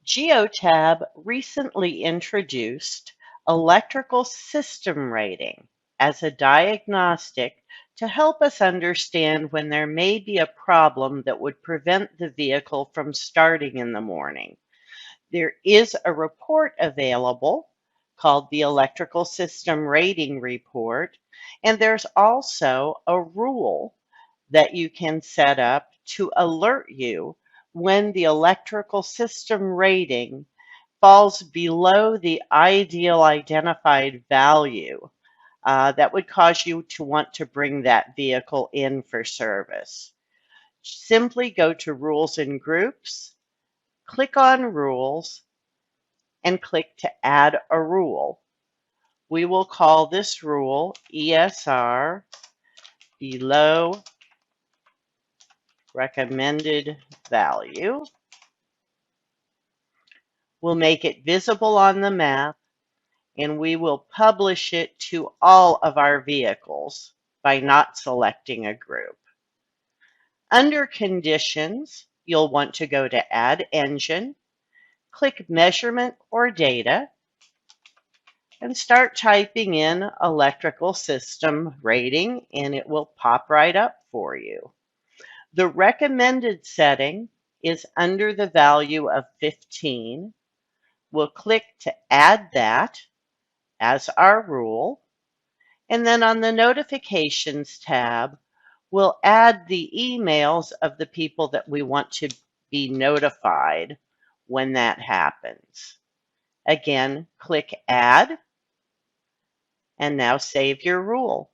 Geotab recently introduced electrical system rating as a diagnostic to help us understand when there may be a problem that would prevent the vehicle from starting in the morning. There is a report available called the Electrical System Rating Report, and there's also a rule that you can set up to alert you when the electrical system rating falls below the ideal identified value that would cause you to want to bring that vehicle in for service. Simply go to Rules and Groups, click on Rules, and click to add a rule. We will call this rule ESR below recommended value. We'll make it visible on the map, and we will publish it to all of our vehicles by not selecting a group. Under Conditions, you'll want to go to Add Engine, click Measurement or Data, and start typing in electrical system rating, and it will pop right up for you. The recommended setting is under the value of 15. We'll click to add that as our rule. And then on the Notifications tab, we'll add the emails of the people that we want to be notified when that happens. Again, click Add, and now save your rule.